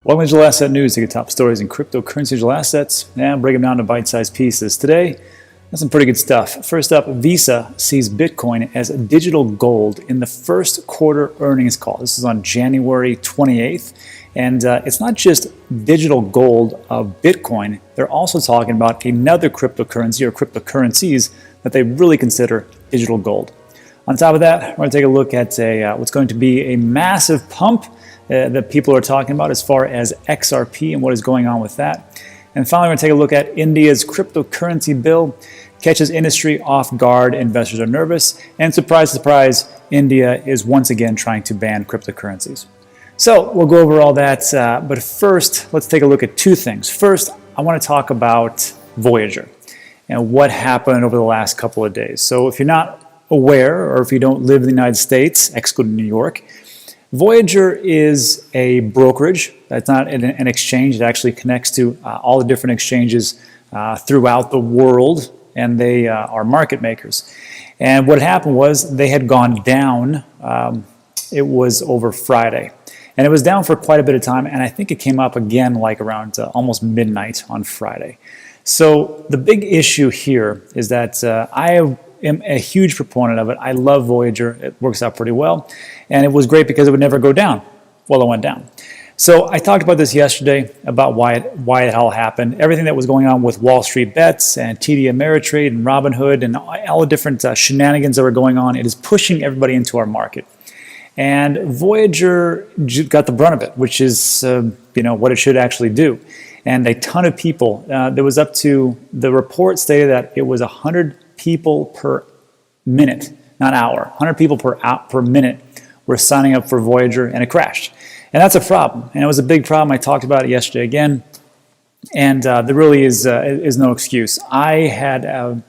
Welcome to Digital Asset News, to get top stories in cryptocurrency digital assets and break them down to bite-sized pieces. Today, that's some pretty good stuff. First up, Visa sees Bitcoin as digital gold in the first quarter earnings call. This is on January 28th. And it's not just digital gold of Bitcoin. They're also talking about another cryptocurrency or cryptocurrencies that they really consider digital gold. On top of that, we're going to take a look at what's going to be a massive pump that people are talking about as far as XRP and what is going on with that. And finally, we're going to take a look at India's cryptocurrency bill. Catches industry off guard, investors are nervous, and surprise, surprise, India is once again trying to ban cryptocurrencies. So we'll go over all that, but first, let's take a look at two things. First, I want to talk about Voyager and what happened over the last couple of days. So if you're not aware, or if you don't live in the United States, excluding New York, Voyager is a brokerage. That's not an exchange. It actually connects to all the different exchanges throughout the world, and they are market makers. And what happened was they had gone down. It was over Friday. And it was down for quite a bit of time, and I think it came up again like around almost midnight on Friday. So the big issue here is that I am a huge proponent of it. I love Voyager. It works out pretty well. And it was great because it would never go down. Well, it went down. So I talked about this yesterday, about why it all happened. Everything that was going on with Wall Street Bets and TD Ameritrade and Robinhood and all the different shenanigans that were going on. It is pushing everybody into our market. And Voyager got the brunt of it, which is what it should actually do. And a ton of people, there was up to, the report stated that it was 100 people per minute, not hour, 100 people per minute were signing up for Voyager, and it crashed. And that's a problem, and it was a big problem. I talked about it yesterday again, and there really is no excuse. I had an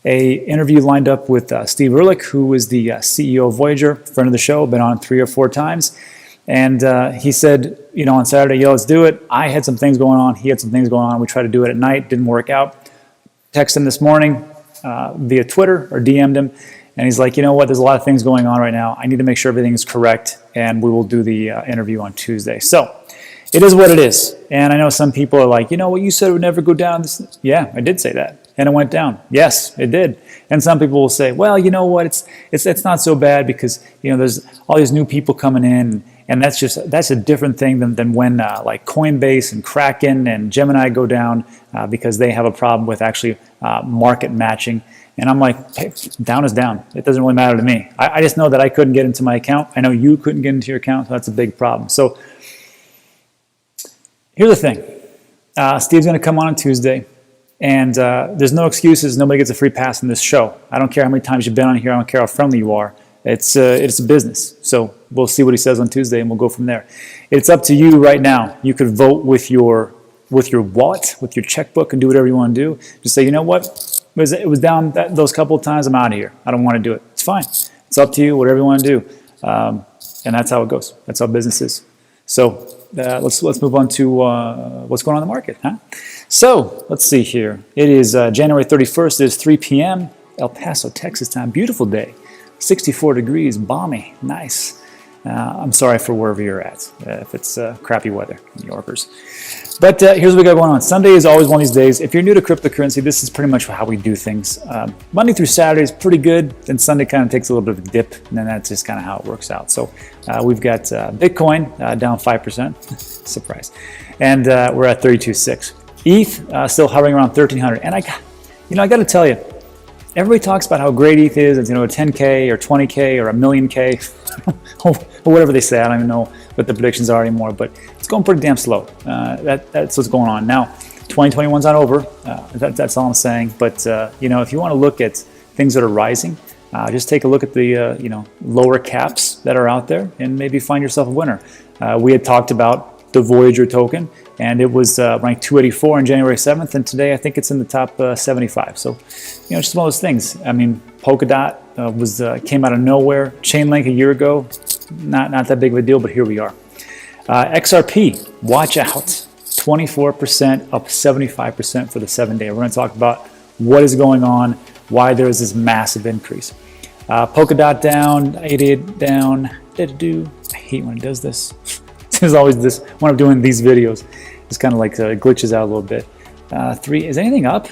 interview lined up with Steve Ehrlich, who is the CEO of Voyager, friend of the show, been on 3 or 4 times, and he said, on Saturday, let's do it. I had some things going on. He had some things going on. We tried to do it at night. Didn't work out. Texted him this morning via Twitter, or DM'd him, and he's like, there's a lot of things going on right now. I need to make sure everything is correct, and we will do the interview on Tuesday. So it is what it is. And I know some people are like, you said it would never go down. Yeah, I did say that. And it went down. Yes, it did. And some people will say, well, it's not so bad because, there's all these new people coming in, and that's a different thing than when like Coinbase and Kraken and Gemini go down because they have a problem with actually market matching. And I'm like, hey, down is down. It doesn't really matter to me. I just know that I couldn't get into my account. I know you couldn't get into your account, so that's a big problem. So here's the thing. Steve's going to come on Tuesday, and there's no excuses. Nobody gets a free pass in this show. I don't care how many times you've been on here. I don't care how friendly you are. It's a business. So we'll see what he says on Tuesday, and we'll go from there. It's up to you right now. You could vote with your wallet, with your checkbook, and do whatever you want to do. Just say, what? It was down those couple of times. I'm out of here. I don't want to do it. It's fine. It's up to you, whatever you want to do. And that's how it goes. That's how business is. So let's move on to what's going on in the market. So let's see here. It is January 31st. It is 3 p.m. El Paso, Texas time. Beautiful day. 64 degrees, balmy, nice. I'm sorry for wherever you're at, if it's crappy weather, New Yorkers. But here's what we got going on. Sunday is always one of these days. If you're new to cryptocurrency, this is pretty much how we do things. Monday through Saturday is pretty good. Then Sunday kind of takes a little bit of a dip, and then that's just kind of how it works out. So we've got Bitcoin down 5%, surprise, and we're at 32.6. ETH still hovering around 1,300. And I got to tell you, everybody talks about how great ETH is. It's a 10K or 20K or a million K, or whatever they say. I don't even know what the predictions are anymore, but it's going pretty damn slow. That's what's going on now. 2021's not over. That's all I'm saying. But if you want to look at things that are rising, just take a look at the lower caps that are out there, and maybe find yourself a winner. We had talked about the Voyager token, and it was ranked 284 on January 7th, and today I think it's in the top 75. So, just one of those things. I mean, Polkadot came out of nowhere. Chainlink a year ago, not that big of a deal, but here we are. XRP, watch out. 24%, up 75% for the 7-day. We're going to talk about what is going on, why there is this massive increase. Polkadot down, 88 down. I hate when it does this. There's always this, when I'm doing these videos, it's kind of like glitches out a little bit. 3, is anything up?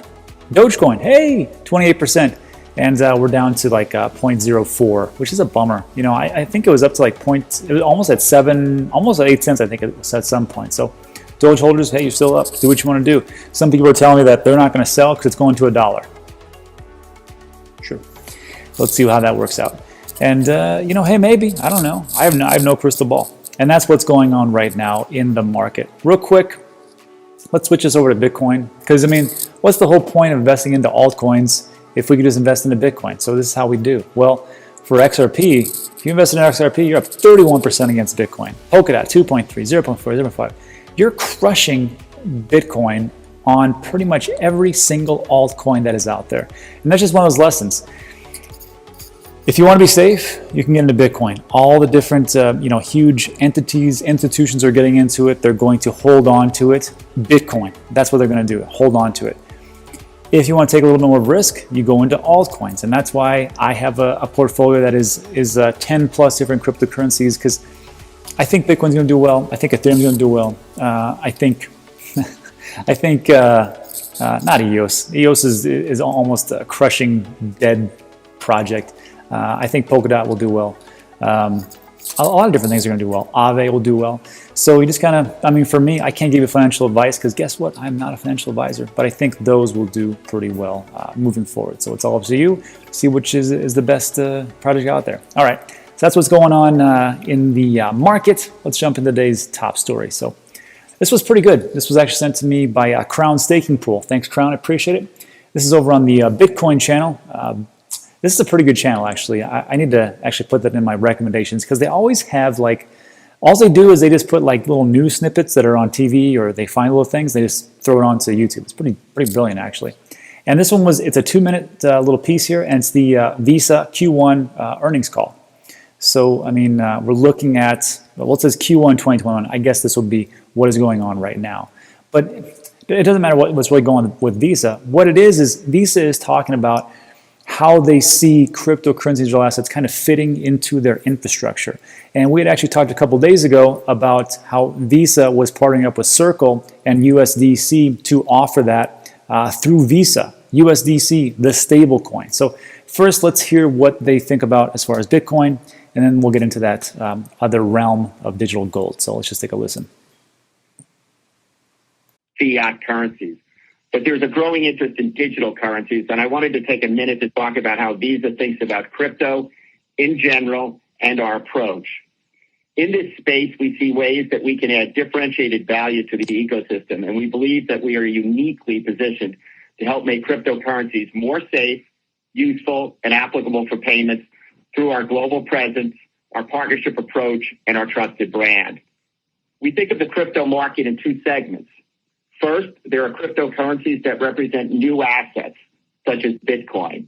Dogecoin, hey, 28%. And we're down to like 0.04, which is a bummer. You know, I think it was up to like it was almost at 7, almost at 8 cents, I think it was at some point. So Doge holders, hey, you're still up. Do what you want to do. Some people are telling me that they're not going to sell because it's going to $1. Sure. Let's see how that works out. And, you know, hey, maybe, I don't know. I have no crystal ball. And that's what's going on right now in the market. Real quick, let's switch this over to Bitcoin. Because, I mean, what's the whole point of investing into altcoins if we could just invest into Bitcoin? So this is how we do. Well, for XRP, if you invest in XRP, you're up 31% against Bitcoin. Polkadot, 2.3, 0.4, 0.5. You're crushing Bitcoin on pretty much every single altcoin that is out there. And that's just one of those lessons. If you want to be safe, you can get into Bitcoin. All the different, you know, huge institutions are getting into it. They're going to hold on to it. Bitcoin, that's what they're going to do, hold on to it. If you want to take a little bit more risk, you go into altcoins. And that's why I have a portfolio that is 10 plus different cryptocurrencies, because I think Bitcoin's going to do well. I think Ethereum's going to do well. I think not EOS. EOS is almost a crushing dead project. I think Polkadot will do well. A lot of different things are going to do well. Aave will do well. So you just kind of, I mean, for me, I can't give you financial advice because guess what? I'm not a financial advisor, but I think those will do pretty well moving forward. So it's all up to you. See which is the best project out there. All right. So that's what's going on in the market. Let's jump into today's top story. So this was pretty good. This was actually sent to me by Crown Staking Pool. Thanks, Crown. I appreciate it. This is over on the Bitcoin channel. This is a pretty good channel, actually. I need to actually put that in my recommendations because they always have like, all they do is they just put like little news snippets that are on TV or they find little things, they just throw it onto YouTube. It's pretty brilliant, actually. And this one it's a 2-minute little piece here, and it's the Visa Q1 earnings call. So, I mean, we're looking at, well, it says Q1 2021. I guess this would be what is going on right now. But it doesn't matter what's really going on with Visa. What it is Visa is talking about how they see cryptocurrencies, digital assets kind of fitting into their infrastructure. And we had actually talked a couple days ago about how Visa was partnering up with Circle and USDC to offer that through Visa, USDC, the stable coin. So first, let's hear what they think about as far as Bitcoin, and then we'll get into that other realm of digital gold. So let's just take a listen. Fiat currencies. But there's a growing interest in digital currencies, and I wanted to take a minute to talk about how Visa thinks about crypto in general and our approach. In this space, we see ways that we can add differentiated value to the ecosystem, and we believe that we are uniquely positioned to help make cryptocurrencies more safe, useful, and applicable for payments through our global presence, our partnership approach, and our trusted brand. We think of the crypto market in two segments. First, there are cryptocurrencies that represent new assets, such as Bitcoin.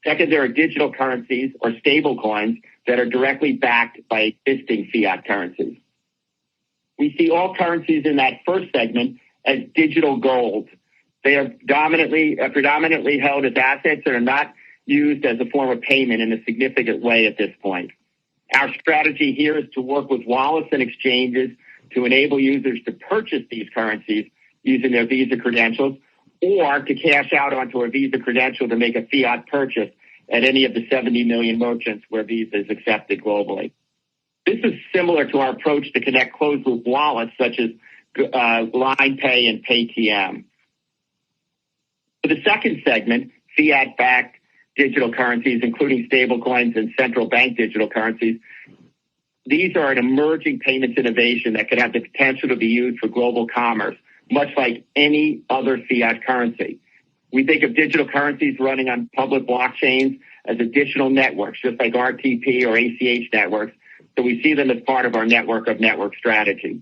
Second, there are digital currencies or stable coins that are directly backed by existing fiat currencies. We see all currencies in that first segment as digital gold. They are predominantly held as assets that are not used as a form of payment in a significant way at this point. Our strategy here is to work with wallets and exchanges to enable users to purchase these currencies using their Visa credentials, or to cash out onto a Visa credential to make a fiat purchase at any of the 70 million merchants where Visa is accepted globally. This is similar to our approach to connect closed-loop wallets such as Line Pay and Paytm. For the second segment, fiat-backed digital currencies, including stablecoins and central bank digital currencies, these are an emerging payments innovation that could have the potential to be used for global commerce, much like any other fiat currency. We think of digital currencies running on public blockchains as additional networks, just like RTP or ACH networks. So we see them as part of our network of network strategy.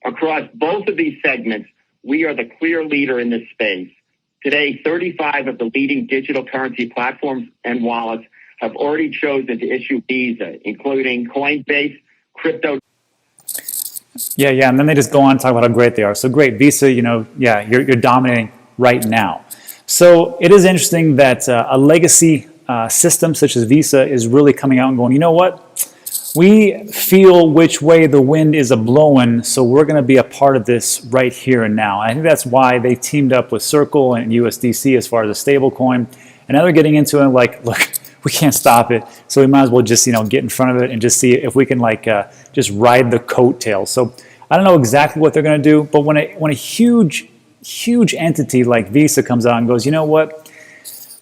Across both of these segments, we are the clear leader in this space. Today, 35 of the leading digital currency platforms and wallets have already chosen to issue Visa, including Coinbase, Crypto. Yeah, and then they just go on and talk about how great they are. So great, Visa, you know, yeah, you're dominating right now. So it is interesting that a legacy system such as Visa is really coming out and going, you know what? We feel which way the wind is a-blowing, so we're going to be a part of this right here and now. I think that's why they teamed up with Circle and USDC as far as a stable coin. And now they're getting into it like, look, we can't stop it, so we might as well just, get in front of it and just see if we can just ride the coattails. So I don't know exactly what they're going to do, but when a huge entity like Visa comes out and goes, you know what,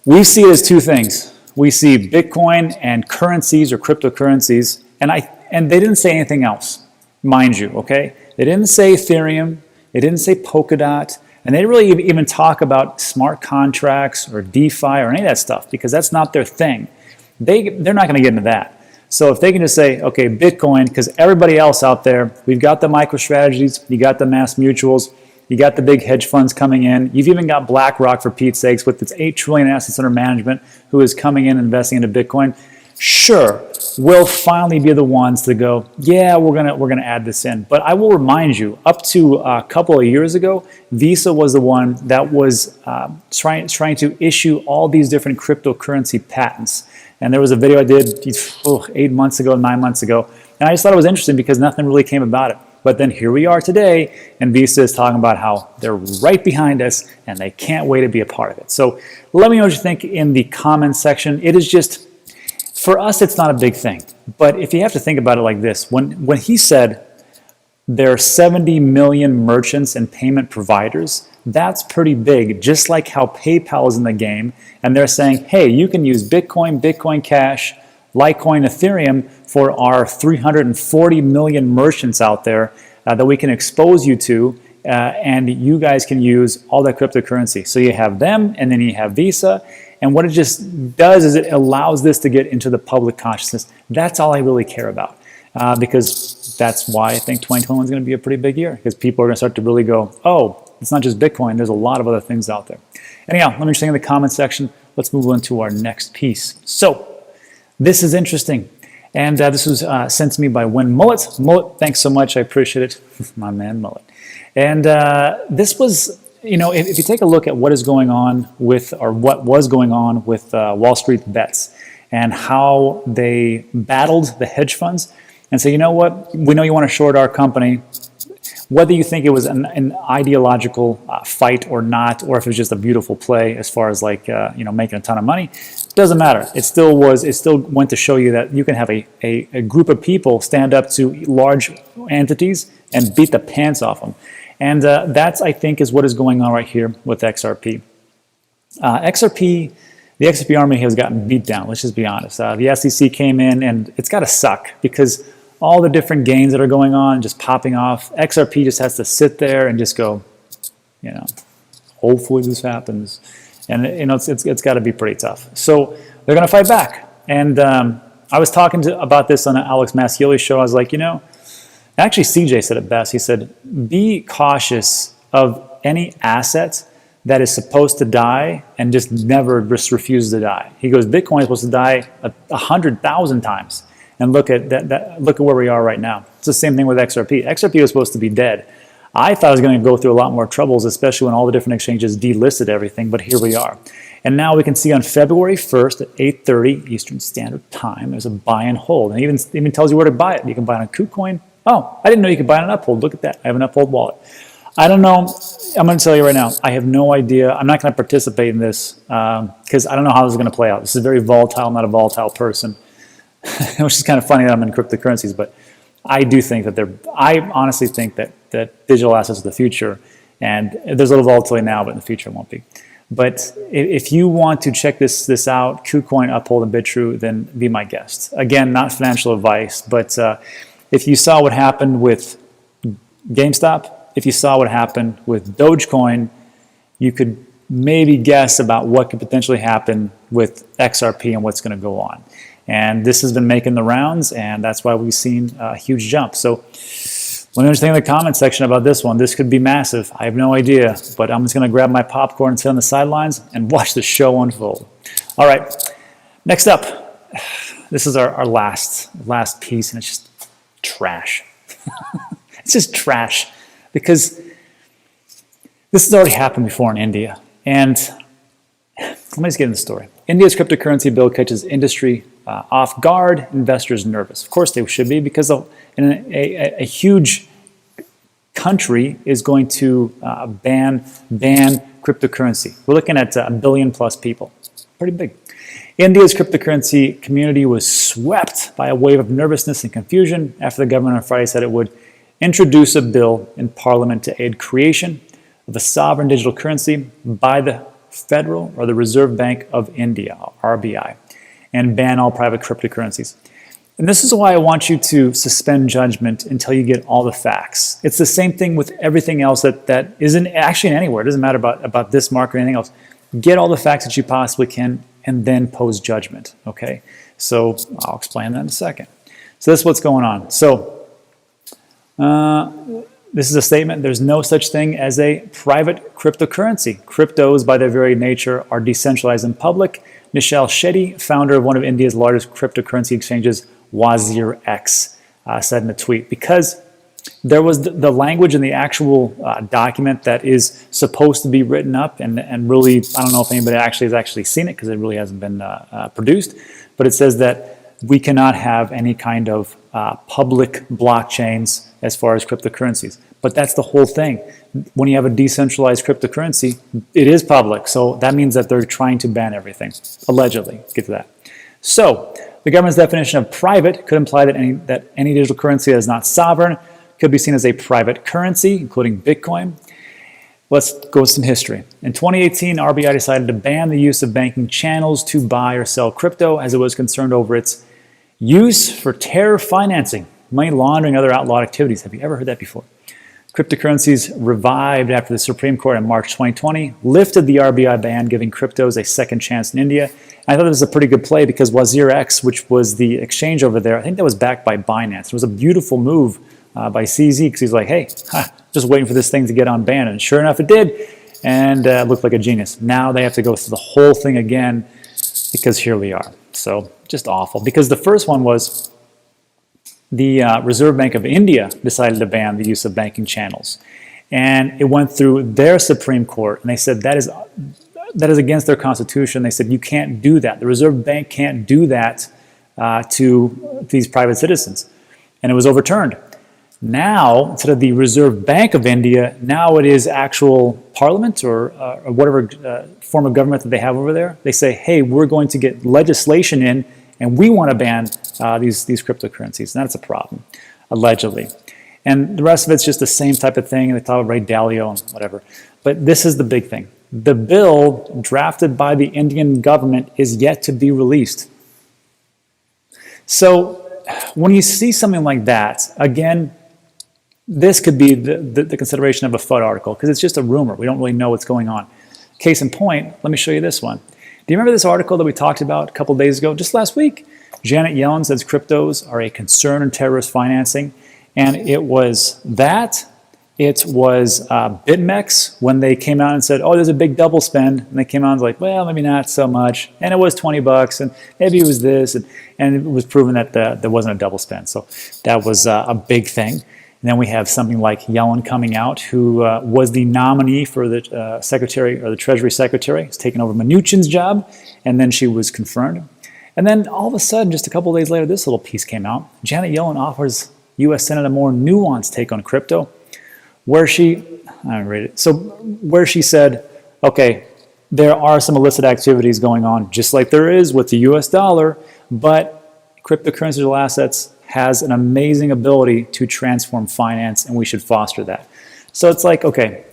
we see it as two things. We see Bitcoin and currencies or cryptocurrencies, and they didn't say anything else, mind you, okay? They didn't say Ethereum, they didn't say Polkadot, and they didn't really even talk about smart contracts or DeFi or any of that stuff because that's not their thing. They're not going to get into that. So if they can just say, okay, Bitcoin, because everybody else out there, we've got the MicroStrategies, you got the Mass Mutuals, you got the big hedge funds coming in. You've even got BlackRock, for Pete's sakes, with its $8 trillion assets under management, who is coming in and investing into Bitcoin. Sure, we'll finally be the ones to go, yeah, we're gonna add this in. But I will remind you, up to a couple of years ago, Visa was the one that was trying to issue all these different cryptocurrency patents. And there was a video I did 8 months ago, 9 months ago, and I just thought it was interesting because nothing really came about it. But then here we are today, and Visa is talking about how they're right behind us and they can't wait to be a part of it. So let me know what you think in the comments section. It is just, for us, it's not a big thing. But if you have to think about it like this, when he said there are 70 million merchants and payment providers, that's pretty big, just like how PayPal is in the game. And they're saying, hey, you can use Bitcoin, Bitcoin Cash, Litecoin, Ethereum for our 340 million merchants out there that we can expose you to, and you guys can use all that cryptocurrency. So you have them, and then you have Visa, and what it just does is it allows this to get into the public consciousness. That's all I really care about, because that's why I think 2021 is going to be a pretty big year, because people are going to start to really go, oh, it's not just Bitcoin, there's a lot of other things out there. Anyhow, let me just think in the comment section. Let's move on to our next piece. So this is interesting. And this was sent to me by Win Mullet. Mullet, thanks so much. I appreciate it. My man, Mullet. And this was, if you take a look at what is going on with, or what was going on with Wall Street Bets and how they battled the hedge funds and say, you know what, we know you want to short our company. Whether you think it was an ideological fight or not, or if it was just a beautiful play as far as making a ton of money, doesn't matter. It still went to show you that you can have a group of people stand up to large entities and beat the pants off them. And that's, I think, is what is going on right here with XRP. The XRP army has gotten beat down, let's just be honest. The SEC came in, and it's got to suck because all the different gains that are going on, just popping off. XRP just has to sit there and just go, hopefully this happens. And it's got to be pretty tough. So they're going to fight back. And I was talking about this on the Alex Mascioli's show. I was like, actually CJ said it best. He said, be cautious of any asset that is supposed to die and just never just refuses to die. He goes, Bitcoin is supposed to die 100,000 times. And look at look at where we are right now. It's the same thing with XRP. XRP was supposed to be dead. I thought I was going to go through a lot more troubles, especially when all the different exchanges delisted everything, but here we are. And now we can see on February 1st at 8:30 Eastern Standard Time, there's a buy and hold. And it even tells you where to buy it. You can buy it on KuCoin. Oh, I didn't know you could buy it on Uphold. Look at that. I have an Uphold wallet. I don't know. I'm going to tell you right now, I have no idea. I'm not going to participate in this because I don't know how this is going to play out. This is very volatile. I'm not a volatile person. Which is kind of funny that I'm in cryptocurrencies, but I do think that I honestly think that digital assets are the future, and there's a little volatility now, but in the future it won't be. But if you want to check this out, KuCoin, Uphold, and BitTrue, then be my guest. Again, not financial advice, but if you saw what happened with GameStop, if you saw what happened with Dogecoin, you could maybe guess about what could potentially happen with XRP and what's going to go on. And this has been making the rounds, and that's why we've seen a huge jump. So let me know what you think in the comment section about this one. This could be massive. I have no idea, but I'm just going to grab my popcorn and sit on the sidelines and watch the show unfold. All right, next up, this is our last piece, and it's just trash. It's just trash because this has already happened before in India. And let me just get into the story. India's cryptocurrency bill catches industry off guard, investors nervous. Of course they should be, because a huge country is going to ban cryptocurrency. We're looking at a billion plus people. Pretty big. India's cryptocurrency community was swept by a wave of nervousness and confusion after the government on Friday said it would introduce a bill in Parliament to aid creation of a sovereign digital currency by the Federal or the Reserve Bank of India, RBI, and ban all private cryptocurrencies. And this is why I want you to suspend judgment until you get all the facts. It's the same thing with everything else that isn't actually anywhere. It doesn't matter about this market or anything else. Get all the facts that you possibly can and then pose judgment, okay? So I'll explain that in a second. So this is what's going on. So this is a statement. There's no such thing as a private cryptocurrency. Cryptos, by their very nature, are decentralized and public. Nishal Shetty, founder of one of India's largest cryptocurrency exchanges, WazirX, said in a tweet, because there was the language in the actual document that is supposed to be written up, and really, I don't know if anybody has actually seen it, because it really hasn't been produced, but it says that we cannot have any kind of public blockchains as far as cryptocurrencies. But that's the whole thing. When you have a decentralized cryptocurrency, it is public, so that means that they're trying to ban everything, allegedly. Get to that. So the government's definition of private could imply that any digital currency that is not sovereign could be seen as a private currency, including Bitcoin. Let's go with some history. In 2018, RBI decided to ban the use of banking channels to buy or sell crypto, as it was concerned over its use for terror financing, money laundering, and other outlawed activities. Have you ever heard that before? Cryptocurrencies revived after the Supreme Court in March 2020 lifted the RBI ban, giving cryptos a second chance in India. And I thought it was a pretty good play, because WazirX, which was the exchange over there, I think that was backed by Binance. It was a beautiful move by CZ, because he's like, hey, just waiting for this thing to get unbanned. And sure enough, it did, and looked like a genius. Now they have to go through the whole thing again, because here we are. So just awful, because the first one was the Reserve Bank of India decided to ban the use of banking channels. And it went through their Supreme Court, and they said that is against their constitution. They said you can't do that. The Reserve Bank can't do that to these private citizens. And it was overturned. Now, instead of the Reserve Bank of India, now it is actual parliament or whatever form of government that they have over there. They say, hey, we're going to get legislation in, and we want to ban these cryptocurrencies. And that's a problem, allegedly. And the rest of it's just the same type of thing. They talk about Ray Dalio and whatever. But this is the big thing. The bill drafted by the Indian government is yet to be released. So when you see something like that, again, this could be the consideration of a FUD article, because it's just a rumor. We don't really know what's going on. Case in point, let me show you this one. Do you remember this article that we talked about a couple days ago, just last week? Janet Yellen says cryptos are a concern in terrorist financing. And it was that. It was BitMEX when they came out and said, oh, there's a big double spend. And they came out and was like, well, maybe not so much. And it was $20, and maybe it was this. And it was proven that there wasn't a double spend. So that was a big thing. And then we have something like Yellen coming out, who was the nominee for the secretary, or the Treasury Secretary. Has taken over Mnuchin's job, and then she was confirmed. And then all of a sudden, just a couple of days later, this little piece came out. Janet Yellen offers U.S. Senate a more nuanced take on crypto, where she, I don't read it, so where she said, okay, there are some illicit activities going on, just like there is with the U.S. dollar, but cryptocurrency digital assets has an amazing ability to transform finance, and we should foster that. So it's like, okay,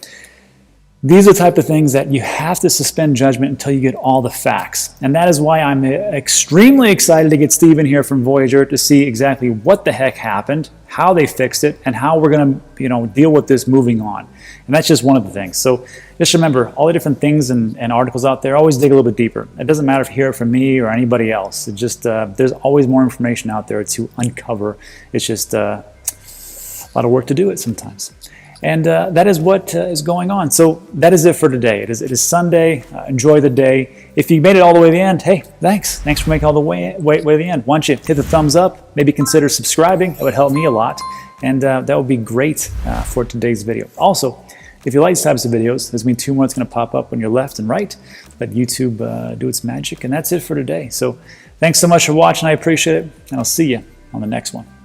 these are the type of things that you have to suspend judgment until you get all the facts. And that is why I'm extremely excited to get Steve in here from Voyager to see exactly what the heck happened, how they fixed it, and how we're going to deal with this moving on. And that's just one of the things. So just remember, all the different things and articles out there, always dig a little bit deeper. It doesn't matter if you hear it from me or anybody else. It just there's always more information out there to uncover. It's just a lot of work to do it sometimes. And that is what is going on. So that is it for today. It is Sunday. Enjoy the day. If you made it all the way to the end, hey, thanks. Thanks for making all the way to the end. Why don't you hit the thumbs up? Maybe consider subscribing. That would help me a lot. And that would be great for today's video. Also, If you like these types of videos, there's going to be 2 more that's going to pop up on your left and right. Let YouTube do its magic. And that's it for today. So thanks so much for watching. I appreciate it. And I'll see you on the next one.